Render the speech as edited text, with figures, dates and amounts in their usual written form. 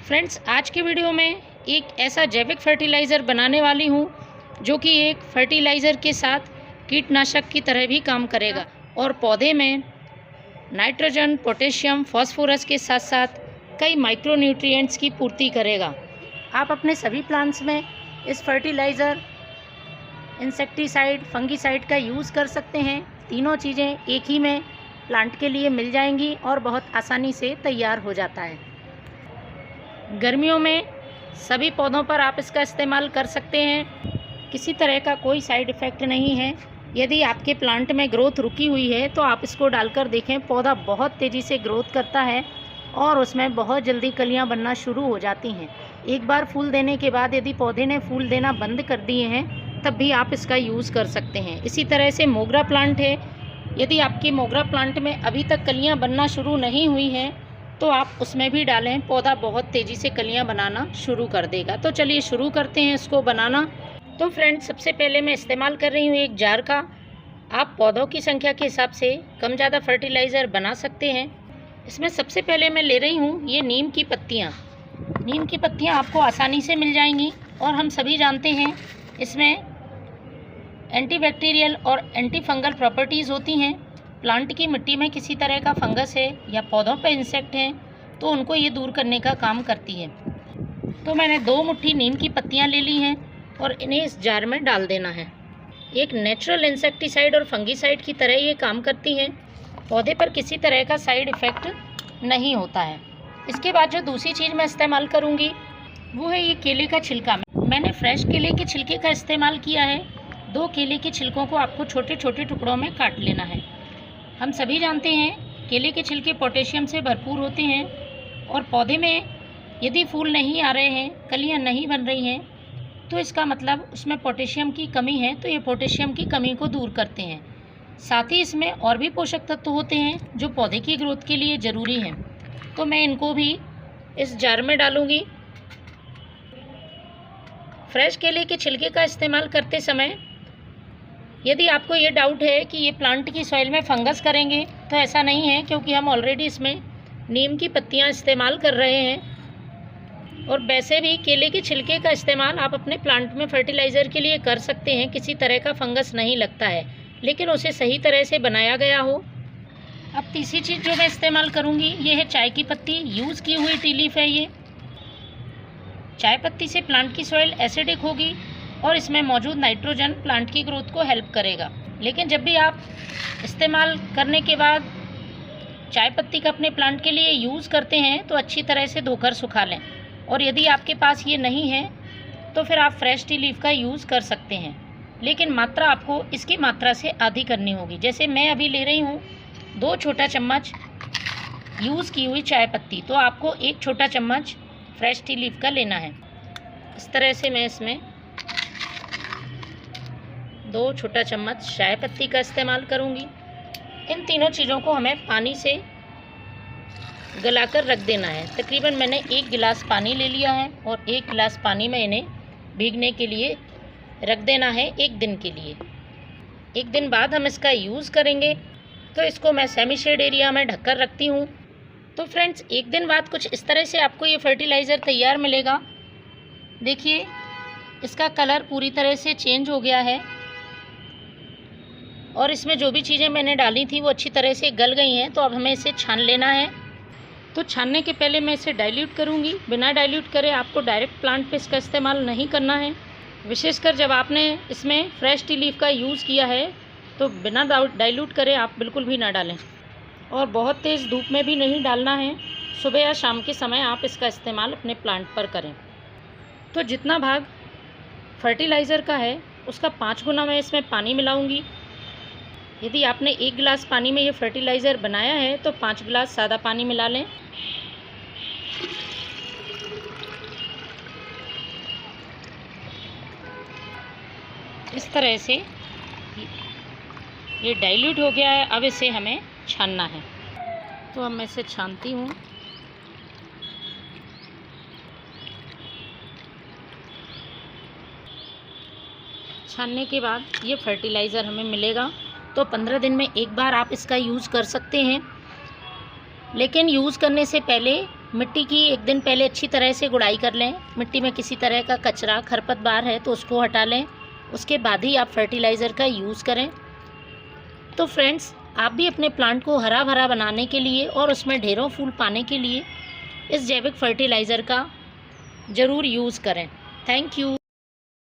Friends, आज के video में एक ऐसा जैविक फर्टिलाइज़र बनाने वाली हूँ जो कि एक फर्टिलाइज़र के साथ कीटनाशक की तरह भी काम करेगा और पौधे में नाइट्रोजन, पोटेशियम, फास्फोरस के साथ साथ कई माइक्रोन्यूट्रिएंट्स की पूर्ति करेगा। आप अपने सभी प्लांट्स में इस फर्टिलाइज़र, इंसेक्टिसाइड, फंगिसाइड का यूज़ कर सकते हैं। तीनों चीज़ें एक ही में प्लांट के लिए मिल जाएंगी और बहुत आसानी से तैयार हो जाता है। गर्मियों में सभी पौधों पर आप इसका इस्तेमाल कर सकते हैं। किसी तरह का कोई साइड इफ़ेक्ट नहीं है। यदि आपके प्लांट में ग्रोथ रुकी हुई है तो आप इसको डालकर देखें, पौधा बहुत तेज़ी से ग्रोथ करता है और उसमें बहुत जल्दी कलियां बनना शुरू हो जाती हैं। एक बार फूल देने के बाद यदि पौधे ने फूल देना बंद कर दिए हैं तब भी आप इसका यूज़ कर सकते हैं। इसी तरह से मोगरा प्लांट है, यदि आपके मोगरा प्लांट में अभी तक कलियाँ बनना शुरू नहीं हुई हैं तो आप उसमें भी डालें, पौधा बहुत तेज़ी से कलियां बनाना शुरू कर देगा। तो चलिए शुरू करते हैं इसको बनाना। तो फ्रेंड्स, सबसे पहले मैं इस्तेमाल कर रही हूँ एक जार का। आप पौधों की संख्या के हिसाब से कम ज़्यादा फर्टिलाइज़र बना सकते हैं। इसमें सबसे पहले मैं ले रही हूँ ये नीम की पत्तियाँ। नीम की पत्तियाँ आपको आसानी से मिल जाएंगी और हम सभी जानते हैं इसमें एंटीबैक्टीरियल और एंटी फंगल प्रॉपर्टीज़ होती हैं। प्लांट की मिट्टी में किसी तरह का फंगस है या पौधों पर इंसेक्ट हैं तो उनको ये दूर करने का काम करती है। तो मैंने 2 मुट्ठी नीम की पत्तियां ले ली हैं और इन्हें इस जार में डाल देना है। एक नेचुरल इंसेक्टिसाइड और फंगिसाइड की तरह ये काम करती हैं। पौधे पर किसी तरह का साइड इफ़ेक्ट नहीं होता है। इसके बाद जो दूसरी चीज़ मैं इस्तेमाल करूँगी वो है ये केले का छिलका। मैंने फ्रेश केले के छिलके का इस्तेमाल किया है। 2 केले के छिलकों को आपको छोटे छोटे टुकड़ों में काट लेना है। हम सभी जानते हैं केले के छिलके पोटेशियम से भरपूर होते हैं और पौधे में यदि फूल नहीं आ रहे हैं, कलियां नहीं बन रही हैं, तो इसका मतलब उसमें पोटेशियम की कमी है। तो ये पोटेशियम की कमी को दूर करते हैं। साथ ही इसमें और भी पोषक तत्व होते हैं जो पौधे की ग्रोथ के लिए ज़रूरी हैं। तो मैं इनको भी इस जार में डालूँगी। फ्रेश केले के छिलके का इस्तेमाल करते समय यदि आपको ये डाउट है कि ये प्लांट की सॉइल में फंगस करेंगे तो ऐसा नहीं है, क्योंकि हम ऑलरेडी इसमें नीम की पत्तियां इस्तेमाल कर रहे हैं। और वैसे भी केले के छिलके का इस्तेमाल आप अपने प्लांट में फर्टिलाइज़र के लिए कर सकते हैं। किसी तरह का फंगस नहीं लगता है, लेकिन उसे सही तरह से बनाया गया हो। अब तीसरी चीज़ जो मैं इस्तेमाल करूँगी ये है चाय की पत्ती। यूज़ की हुई टी लीफ है ये। चाय पत्ती से प्लांट की सॉइल एसिडिक होगी और इसमें मौजूद नाइट्रोजन प्लांट की ग्रोथ को हेल्प करेगा। लेकिन जब भी आप इस्तेमाल करने के बाद चाय पत्ती का अपने प्लांट के लिए यूज़ करते हैं तो अच्छी तरह से धोकर सुखा लें। और यदि आपके पास ये नहीं है तो फिर आप फ्रेश टी लीफ का यूज़ कर सकते हैं, लेकिन मात्रा आपको इसकी मात्रा से आधी करनी होगी। जैसे मैं अभी ले रही हूँ 2 छोटा चम्मच यूज़ की हुई चाय पत्ती, तो आपको 1 छोटा चम्मच फ्रेश टी लीफ का लेना है। इस तरह से मैं इसमें 2 छोटा चम्मच चाय पत्ती का इस्तेमाल करूंगी। इन तीनों चीज़ों को हमें पानी से गलाकर रख देना है। तकरीबन मैंने 1 गिलास पानी ले लिया है और 1 गिलास पानी में इन्हें भीगने के लिए रख देना है 1 दिन के लिए। 1 दिन बाद हम इसका यूज़ करेंगे, तो इसको मैं सेमी शेड एरिया में ढककर रखती हूँ। तो फ्रेंड्स, 1 दिन बाद कुछ इस तरह से आपको ये फर्टिलाइज़र तैयार मिलेगा। देखिए, इसका कलर पूरी तरह से चेंज हो गया है और इसमें जो भी चीज़ें मैंने डाली थी वो अच्छी तरह से गल गई हैं। तो अब हमें इसे छान लेना है। तो छानने के पहले मैं इसे डाइल्यूट करूँगी। बिना डाइल्यूट करे आपको डायरेक्ट प्लांट पे इसका इस्तेमाल नहीं करना है। विशेषकर जब आपने इसमें फ्रेश टी लीफ का यूज़ किया है तो बिना डाइल्यूट करे आप बिल्कुल भी ना डालें। और बहुत तेज़ धूप में भी नहीं डालना है। सुबह या शाम के समय आप इसका इस्तेमाल अपने प्लांट पर करें। तो जितना भाग फर्टिलाइज़र का है उसका 5 गुना मैं इसमें पानी मिलाऊँगी। यदि आपने 1 गिलास पानी में ये फर्टिलाइज़र बनाया है तो 5 गिलास सादा पानी मिला लें। इस तरह से ये डाइल्यूट हो गया है। अब इसे हमें छानना है। तो अब मैं इसे छानती हूँ। छानने के बाद ये फर्टिलाइज़र हमें मिलेगा। तो 15 दिन में एक बार आप इसका यूज़ कर सकते हैं। लेकिन यूज़ करने से पहले मिट्टी की एक दिन पहले अच्छी तरह से गुड़ाई कर लें। मिट्टी में किसी तरह का कचरा खरपतवार है तो उसको हटा लें, उसके बाद ही आप फर्टिलाइज़र का यूज़ करें। तो फ्रेंड्स, आप भी अपने प्लांट को हरा भरा बनाने के लिए और उसमें ढेरों फूल पाने के लिए इस जैविक फर्टिलाइज़र का ज़रूर यूज़ करें। Thank you.